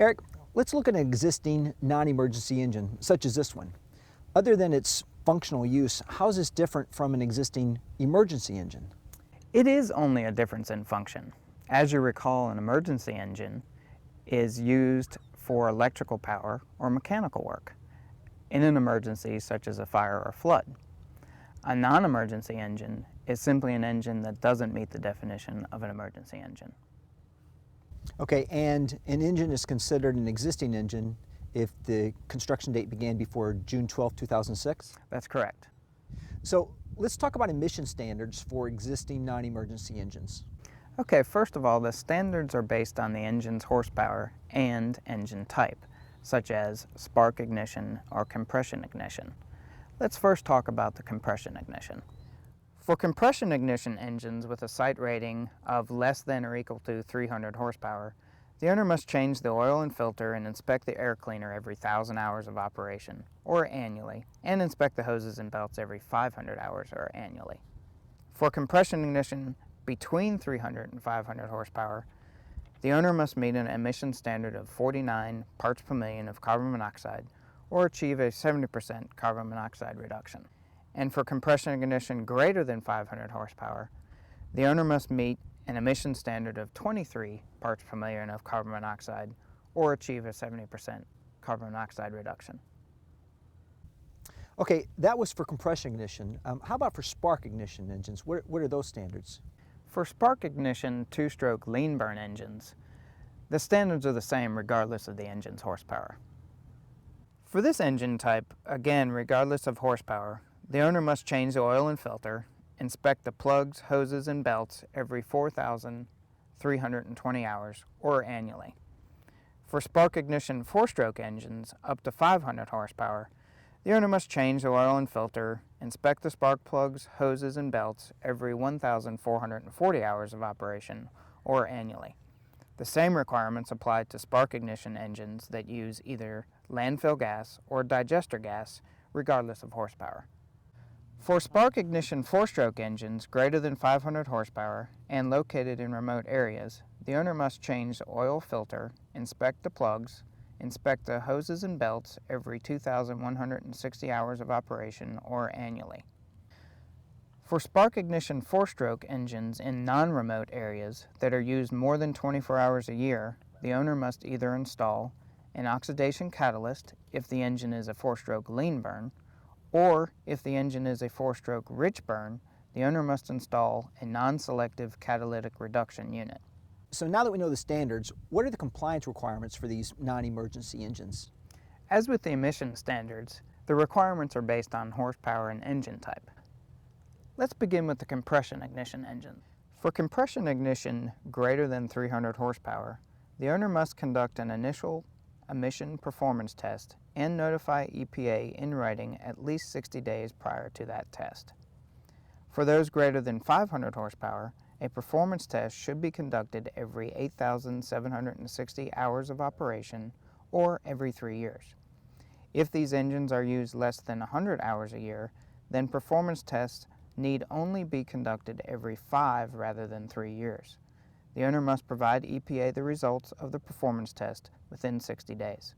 Eric, let's look at an existing non-emergency engine, such as this one. Other than its functional use, how is this different from an existing emergency engine? It is only a difference in function. As you recall, an emergency engine is used for electrical power or mechanical work in an emergency such as a fire or flood. A non-emergency engine is simply an engine that doesn't meet the definition of an emergency engine. Okay, and an engine is considered an existing engine if the construction date began before June 12, 2006? That's correct. So let's talk about emission standards for existing non-emergency engines. Okay, first of all, the standards are based on the engine's horsepower and engine type, such as spark ignition or compression ignition. Let's first talk about the compression ignition. For compression ignition engines with a site rating of less than or equal to 300 horsepower, the owner must change the oil and filter and inspect the air cleaner every 1,000 hours of operation, or annually, and inspect the hoses and belts every 500 hours or annually. For compression ignition between 300 and 500 horsepower, the owner must meet an emission standard of 49 parts per million of carbon monoxide or achieve a 70% carbon monoxide reduction. And for compression ignition greater than 500 horsepower, the owner must meet an emission standard of 23 parts per million of carbon monoxide or achieve a 70% carbon monoxide reduction. Okay, that was for compression ignition. How about for spark ignition engines? What are those standards? For spark ignition two-stroke lean burn engines, the standards are the same regardless of the engine's horsepower. For this engine type, again, regardless of horsepower, the owner must change the oil and filter, inspect the plugs, hoses, and belts every 4,320 hours or annually. For spark ignition four-stroke engines up to 500 horsepower, the owner must change the oil and filter, inspect the spark plugs, hoses, and belts every 1,440 hours of operation or annually. The same requirements apply to spark ignition engines that use either landfill gas or digester gas, regardless of horsepower. For spark ignition four-stroke engines greater than 500 horsepower and located in remote areas, the owner must change the oil filter, inspect the plugs, inspect the hoses and belts every 2,160 hours of operation or annually. For spark ignition four-stroke engines in non-remote areas that are used more than 24 hours a year, the owner must either install an oxidation catalyst if the engine is a four-stroke lean burn, or if the engine is a four-stroke rich burn, the owner must install a non-selective catalytic reduction unit. So now that we know the standards, what are the compliance requirements for these non-emergency engines? As with the emission standards, the requirements are based on horsepower and engine type. Let's begin with the compression ignition engine. For compression ignition greater than 300 horsepower, the owner must conduct an initial emission performance test and notify EPA in writing at least 60 days prior to that test. For those greater than 500 horsepower, a performance test should be conducted every 8,760 hours of operation or every 3 years. If these engines are used less than 100 hours a year, then performance tests need only be conducted every 5 rather than 3 years. The owner must provide EPA the results of the performance test within 60 days.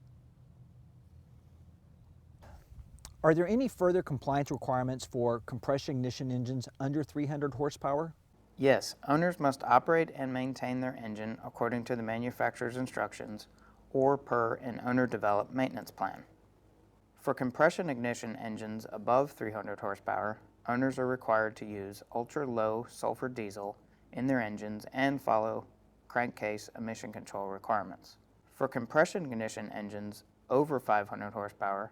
Are there any further compliance requirements for compression ignition engines under 300 horsepower? Yes, owners must operate and maintain their engine according to the manufacturer's instructions or per an owner-developed maintenance plan. For compression ignition engines above 300 horsepower, owners are required to use ultra-low sulfur diesel in their engines and follow crankcase emission control requirements. For compression ignition engines over 500 horsepower,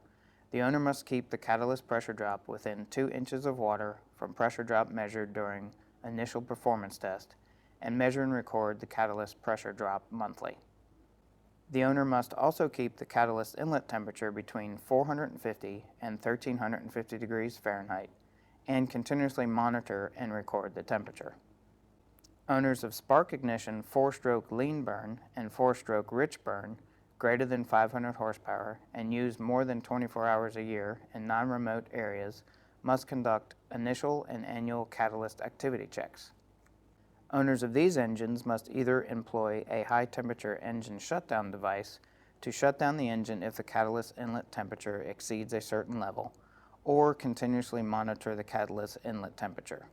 the owner must keep the catalyst pressure drop within 2 inches of water from pressure drop measured during initial performance test and measure and record the catalyst pressure drop monthly. The owner must also keep the catalyst inlet temperature between 450 and 1350 degrees Fahrenheit and continuously monitor and record the temperature. Owners of spark ignition four-stroke lean burn and four-stroke rich burn greater than 500 horsepower and used more than 24 hours a year in non-remote areas must conduct initial and annual catalyst activity checks. Owners of these engines must either employ a high-temperature engine shutdown device to shut down the engine if the catalyst inlet temperature exceeds a certain level, or continuously monitor the catalyst inlet temperature.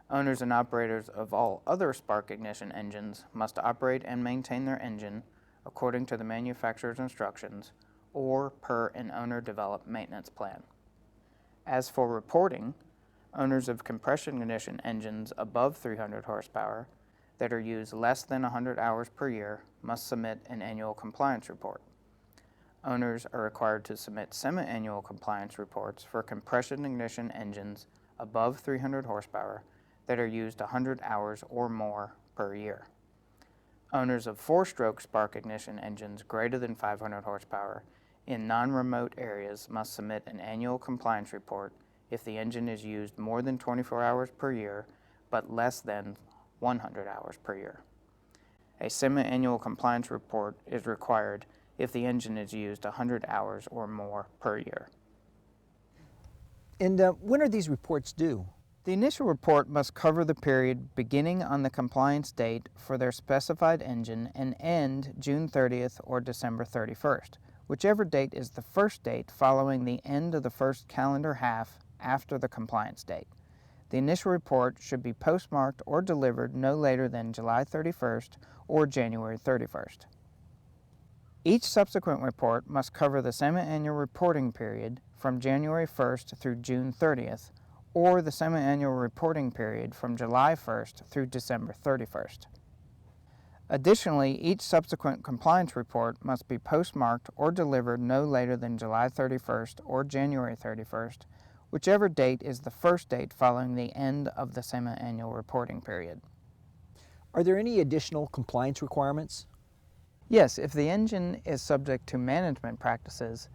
Owners and operators of all other spark ignition engines must operate and maintain their engine according to the manufacturer's instructions or per an owner-developed maintenance plan. As for reporting, owners of compression ignition engines above 300 horsepower that are used less than 100 hours per year must submit an annual compliance report. Owners are required to submit semi-annual compliance reports for compression ignition engines above 300 horsepower that are used 100 hours or more per year. Owners of four-stroke spark ignition engines greater than 500 horsepower in non-remote areas must submit an annual compliance report if the engine is used more than 24 hours per year but less than 100 hours per year. A semi-annual compliance report is required if the engine is used 100 hours or more per year. And when are these reports due? The initial report must cover the period beginning on the compliance date for their specified engine and end June 30th or December 31st, whichever date is the first date following the end of the first calendar half after the compliance date. The initial report should be postmarked or delivered no later than July 31st or January 31st. Each subsequent report must cover the semi-annual reporting period from January 1st through June 30th, or the semi-annual reporting period from July 1st through December 31st. Additionally, each subsequent compliance report must be postmarked or delivered no later than July 31st or January 31st, whichever date is the first date following the end of the semi-annual reporting period. Are there any additional compliance requirements? Yes, if the engine is subject to management practices,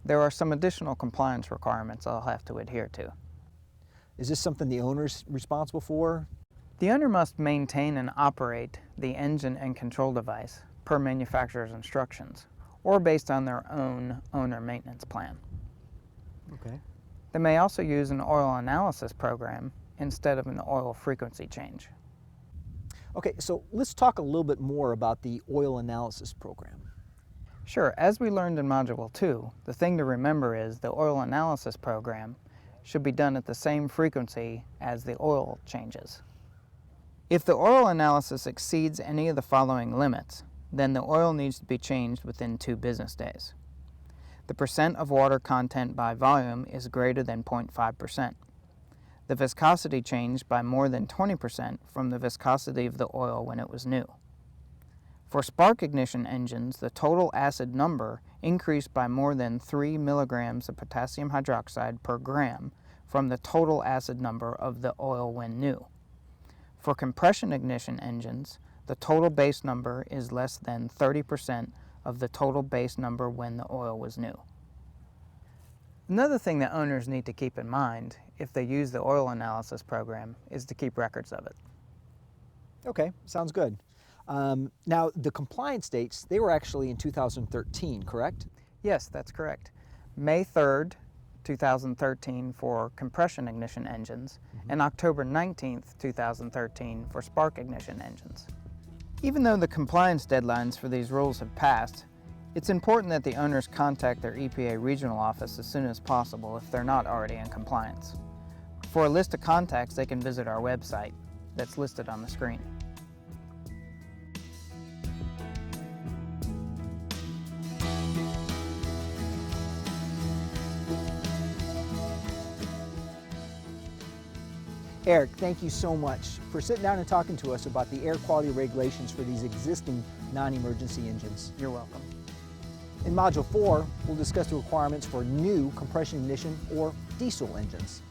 there are some additional compliance requirements I'll have to adhere to. Is this something the owner's responsible for? The owner must maintain and operate the engine and control device per manufacturer's instructions or based on their own owner maintenance plan. Okay. They may also use an oil analysis program instead of an oil frequency change. Okay, so let's talk a little bit more about the oil analysis program. Sure, as we learned in Module 2, the thing to remember is the oil analysis program should be done at the same frequency as the oil changes. If the oil analysis exceeds any of the following limits, then the oil needs to be changed within 2 business days. The percent of water content by volume is greater than 0.5%. The viscosity changed by more than 20% from the viscosity of the oil when it was new. For spark ignition engines, the total acid number increased by more than 3 milligrams of potassium hydroxide per gram from the total acid number of the oil when new. For compression ignition engines, the total base number is less than 30% of the total base number when the oil was new. Another thing that owners need to keep in mind if they use the oil analysis program is to keep records of it. Okay, sounds good. Now, the compliance dates, they were actually in 2013, correct? Yes, that's correct. May 3rd, 2013 for compression ignition engines, and October 19th, 2013 for spark ignition engines. Even though the compliance deadlines for these rules have passed, it's important that the owners contact their EPA regional office as soon as possible if they're not already in compliance. For a list of contacts, they can visit our website that's listed on the screen. Eric, thank you so much for sitting down and talking to us about the air quality regulations for these existing non-emergency engines. You're welcome. In Module 4, we'll discuss the requirements for new compression ignition or diesel engines.